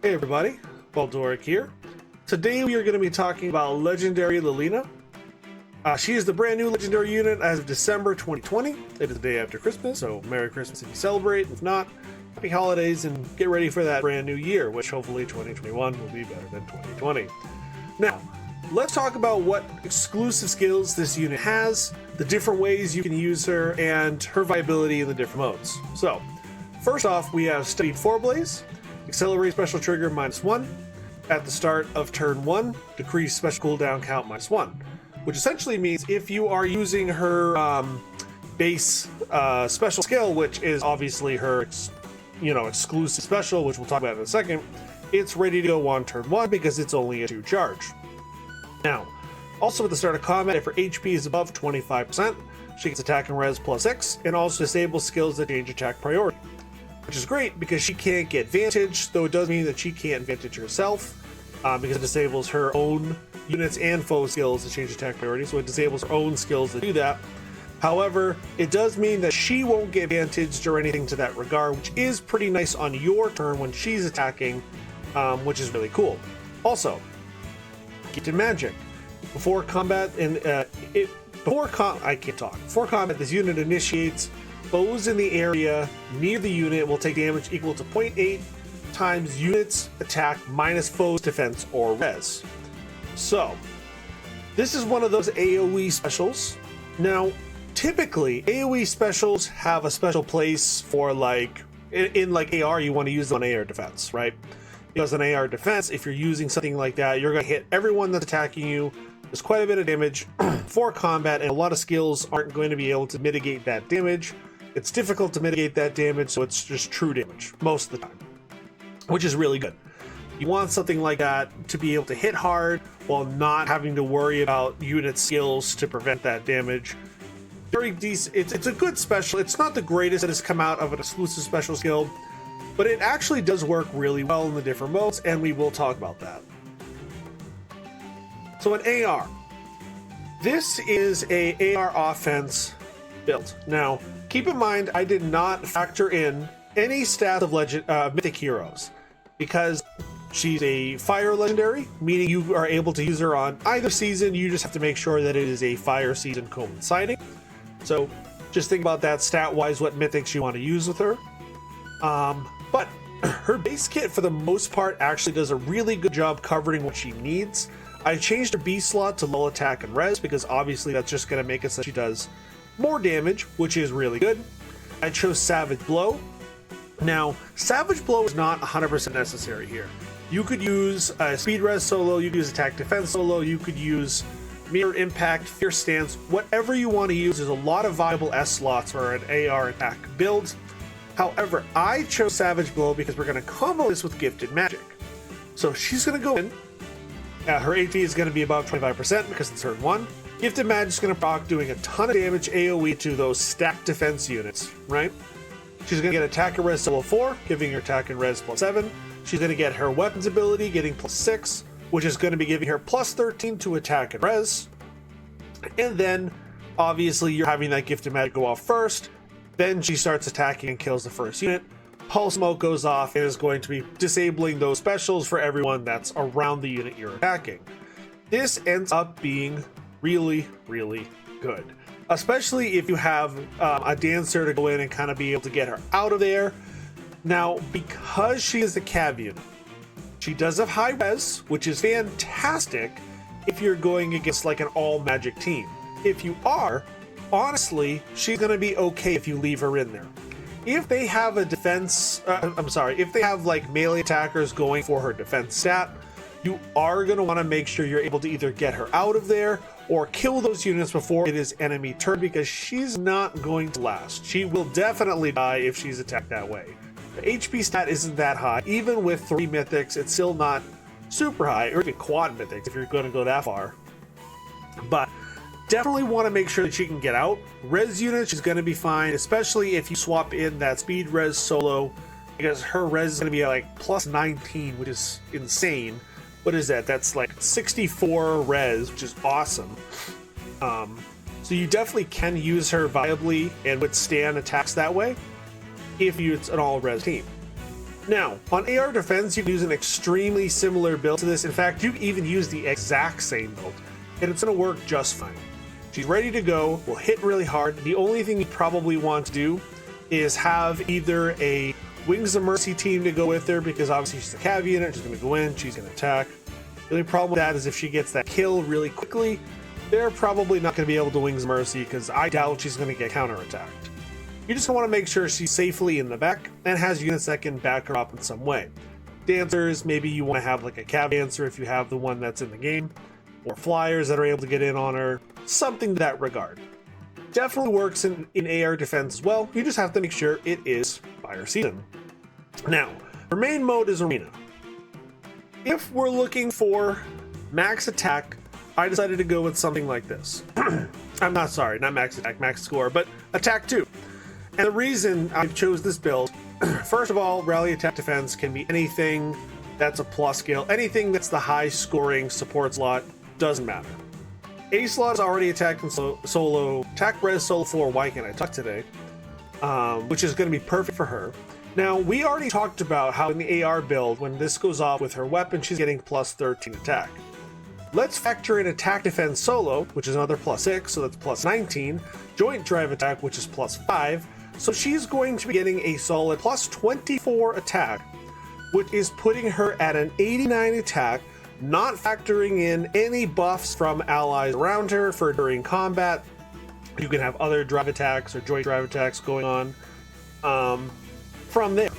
Hey everybody, Baldoric here. Today we are going to be talking about Legendary Lilina. She is the brand new Legendary unit as of December 2020. It is the day after Christmas, so Merry Christmas if you celebrate. If not, Happy Holidays and get ready for that brand new year, which hopefully 2021 will be better than 2020. Now, let's talk about what exclusive skills this unit has, the different ways you can use her, and her viability in the different modes. So, first off, we have Studied Foreblaze. Accelerate special trigger -1. At the start of turn 1, decrease special cooldown count -1. Which essentially means if you are using her base special skill, which is obviously her exclusive special, which we'll talk about in a second, it's ready to go on turn 1 because it's only a 2 charge. Now, also at the start of combat, if her HP is above 25%, she gets attack and res +6, and also disables skills that change attack priority. Which is great because she can't get Vantage, though it does mean that she can't Vantage herself, because it disables her own units and foe skills to change attack priority, so it disables her own skills to do that. However, it does mean that she won't get Vantaged or anything to that regard, which is pretty nice on your turn when she's attacking, which is really cool. Also, Gifted Magic. Before combat, before combat, this unit initiates. Foes in the area near the unit will take damage equal to 0.8 times unit's attack minus foe's defense or res. So, this is one of those AoE specials. Now, typically, AoE specials have a special place for in AR, you want to use on AR defense, right? Because on AR defense, if you're using something like that, you're going to hit everyone that's attacking you. There's quite a bit of damage for combat, and a lot of skills aren't going to be able to mitigate that damage. It's difficult to mitigate that damage, so it's just true damage most of the time, which is really good. You want something like that to be able to hit hard while not having to worry about unit skills to prevent that damage. Very decent. It's a good special. It's not the greatest that has come out of an exclusive special skill, but it actually does work really well in the different modes, and we will talk about that. So an AR. This is a AR offense build. Now, keep in mind, I did not factor in any stats of mythic heroes because she's a fire legendary, meaning you are able to use her on either season. You just have to make sure that it is a fire season coinciding. So just think about that stat-wise, what mythics you want to use with her. But her base kit, for the most part, actually does a really good job covering what she needs. I changed her B slot to low attack and res because obviously that's just going to make it so she does more damage, which is really good. I chose Savage Blow. Now, Savage Blow is not 100% necessary here. You could use Speed Res solo, you could use Attack Defense solo, you could use Mirror Impact, Fierce Stance, whatever you want to use. There's a lot of viable S slots for an AR attack build. However, I chose Savage Blow because we're going to combo this with Gifted Magic. So she's going to go in. Her AP is going to be about 25% because it's turn 1. Gifted Magic is going to proc doing a ton of damage AoE to those stacked defense units, right? She's going to get attack and res level 4, giving her attack and res +7. She's going to get her weapons ability, getting +6, which is going to be giving her +13 to attack and res. And then, obviously, you're having that Gifted Magic go off first. Then she starts attacking and kills the first unit. Pulse Smoke goes off and is going to be disabling those specials for everyone that's around the unit you're attacking. This ends up being really, really good, especially if you have a dancer to go in and kind of be able to get her out of there. Now, because she is the cav unit, she does have high res, which is fantastic if you're going against like an all magic team. If you are, honestly, she's going to be okay if you leave her in there. If they have a defense, if they have like melee attackers going for her defense stat, you are going to want to make sure you're able to either get her out of there or kill those units before it is enemy turn, because she's not going to last. She will definitely die if she's attacked that way. The HP stat isn't that high. Even with 3 mythics, it's still not super high, or even quad mythics if you're going to go that far. But definitely want to make sure that she can get out. Res unit, she's going to be fine, especially if you swap in that Speed Res solo, because her res is going to be like +19, which is insane. What is that? That's like 64 res, which is awesome. So you definitely can use her viably and withstand attacks that way if it's an all res team. Now, on AR defense, you can use an extremely similar build to this. In fact, you can even use the exact same build, and it's going to work just fine. She's ready to go, will hit really hard. The only thing you probably want to do is have either a Wings of Mercy team to go with her, because obviously she's a cav unit, she's going to go in, she's going to attack. The only problem with that is if she gets that kill really quickly, they're probably not going to be able to Wings of Mercy, because I doubt she's going to get counterattacked. You just want to make sure she's safely in the back and has units that can back her up in some way. Dancers, maybe you want to have like a cav dancer if you have the one that's in the game, or flyers that are able to get in on her, something to that regard. Definitely works in AR defense as well. You just have to make sure it is fire season. Now, her main mode is arena. If we're looking for max attack, I decided to go with something like this. I'm not sorry, not max attack, max score, but attack 2. And the reason I chose this build, first of all, rally attack defense can be anything that's a plus skill. Anything that's the high scoring support slot, doesn't matter. A slot is already attacked in solo, attack res solo 4, why can't I talk today? Which is going to be perfect for her. Now, we already talked about how in the AR build, when this goes off with her weapon, she's getting plus 13 attack. Let's factor in attack defense solo, which is another plus 6, so that's plus 19. Joint drive attack, which is plus 5. So she's going to be getting a solid plus 24 attack, which is putting her at an 89 attack, not factoring in any buffs from allies around her for during combat. You can have other drive attacks or joint drive attacks going on from there.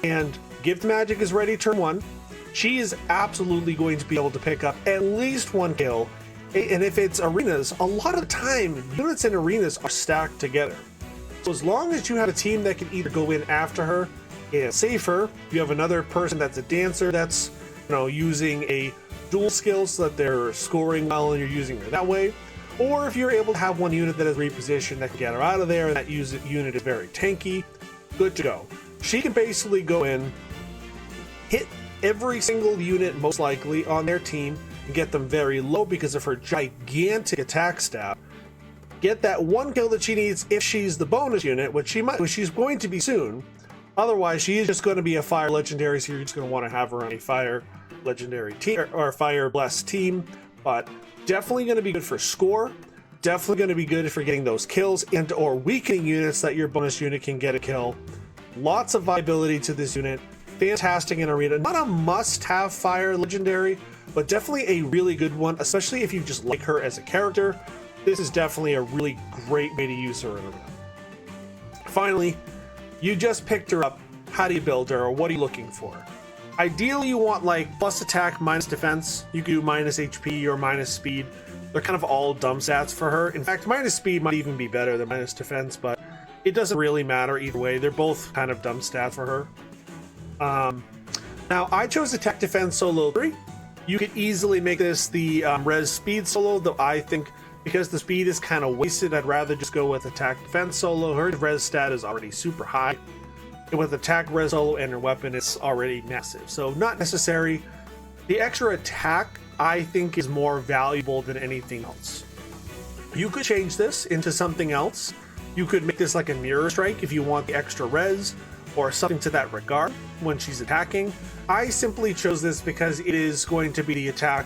And Gift Magic is ready turn 1. She is absolutely going to be able to pick up at least 1 kill. And if it's arenas, a lot of the time, units in arenas are stacked together. So as long as you have a team that can either go in after her and save her, you have another person that's a dancer that's, using a dual skill so that they're scoring well and you're using her that way. Or if you're able to have one unit that is repositioned that can get her out of there and that unit is very tanky, good to go. She can basically go in, hit every single unit most likely on their team and get them very low because of her gigantic attack stat. Get that 1 kill that she needs if she's the bonus unit, which she's going to be soon. Otherwise, she is just going to be a fire legendary, so you're just going to want to have her on a fire legendary team or fire blessed team. But definitely going to be good for score. Definitely going to be good for getting those kills and or weakening units that your bonus unit can get a kill. Lots of viability to this unit. Fantastic in arena. Not a must-have fire legendary, but definitely a really good one, especially if you just like her as a character. This is definitely a really great way to use her in arena. Finally, you just picked her up. How do you build her, or what are you looking for? Ideally, you want like plus attack, minus defense. You can do minus HP or minus speed. They're kind of all dumb stats for her. In fact, minus speed might even be better than minus defense, but it doesn't really matter either way. They're both kind of dumb stats for her. Now, I chose attack defense solo 3. You could easily make this the res speed solo, though I think because the speed is kind of wasted, I'd rather just go with attack defense solo. Her res stat is already super high. And with attack res solo and her weapon, it's already massive. So not necessary. The extra attack, I think, is more valuable than anything else. You could change this into something else. You could make this like a mirror strike if you want the extra res or something to that regard when she's attacking. I simply chose this because it is going to be the attack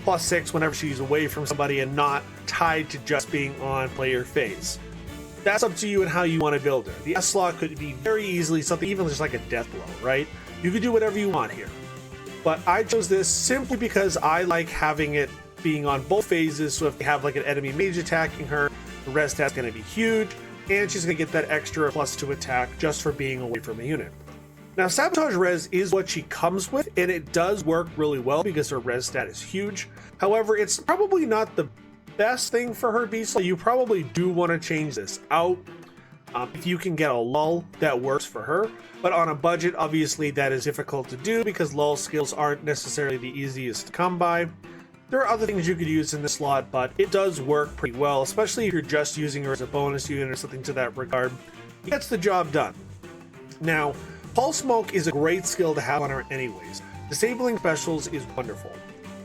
plus 6 whenever she's away from somebody and not tied to just being on player phase. That's up to you and how you want to build her. The S slot could be very easily something even just like a death blow, right? You could do whatever you want here. But I chose this simply because I like having it being on both phases, so if you have like an enemy mage attacking her, the res stat's going to be huge, and she's going to get that extra +2 attack just for being away from a unit. Now, Sabotage Res is what she comes with, and it does work really well because her res stat is huge. However, it's probably not the best thing for her beast, so you probably do want to change this out if you can get a lull that works for her. But on a budget, obviously, that is difficult to do because lull skills aren't necessarily the easiest to come by. There are other things you could use in this slot, but it does work pretty well, especially if you're just using her as a bonus unit or something to that regard. It gets the job done. Now, Pulse Smoke is a great skill to have on her anyways. Disabling specials is wonderful.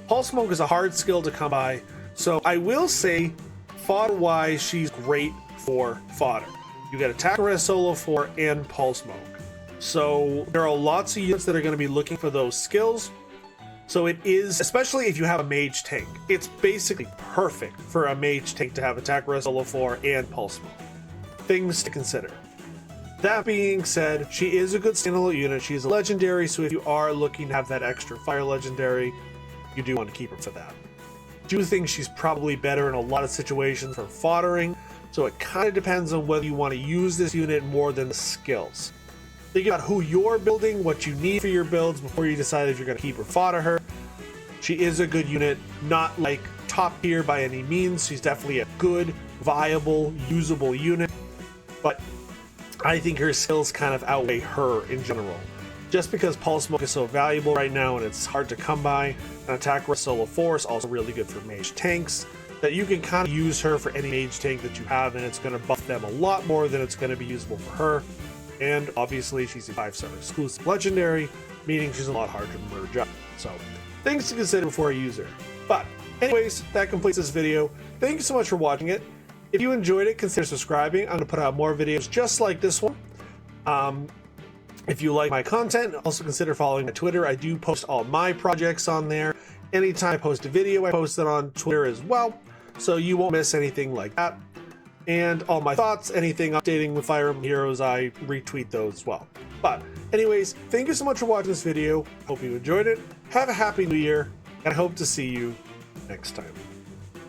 Pulse Smoke is a hard skill to come by, so I will say, fodder-wise, she's great for fodder. You get Attack Res Solo 4 and Pulse Smoke. So there are lots of units that are going to be looking for those skills. So it is, especially if you have a mage tank, it's basically perfect for a mage tank to have attack, res, solo 4, and pulse mode. Things to consider. That being said, she is a good standalone unit. She's a legendary, so if you are looking to have that extra fire legendary, you do want to keep her for that. I do think she's probably better in a lot of situations for foddering, so it kind of depends on whether you want to use this unit more than the skills. Think about who you're building, what you need for your builds before you decide if you're going to keep or fodder her. She is a good unit, not like top tier by any means. She's definitely a good, viable, usable unit, but I think her skills kind of outweigh her in general. Just because Pulse Smoke is so valuable right now and it's hard to come by, and Attack Res Solo 4 is also really good for mage tanks, that you can kind of use her for any mage tank that you have, and it's going to buff them a lot more than it's going to be usable for her. And obviously she's a 5-star exclusive legendary, meaning she's a lot harder to merge up. So things to consider before you use her. But anyways, that completes this video. Thank you so much for watching it. If you enjoyed it, consider subscribing. I'm going to put out more videos just like this one. If you like my content, also consider following my Twitter. I do post all my projects on there. Anytime I post a video, I post it on Twitter as well, so you won't miss anything like that. And all my thoughts, anything updating with Fire Emblem Heroes, I retweet those as well. But anyways, thank you so much for watching this video. Hope you enjoyed it. Have a happy new year, and I hope to see you next time.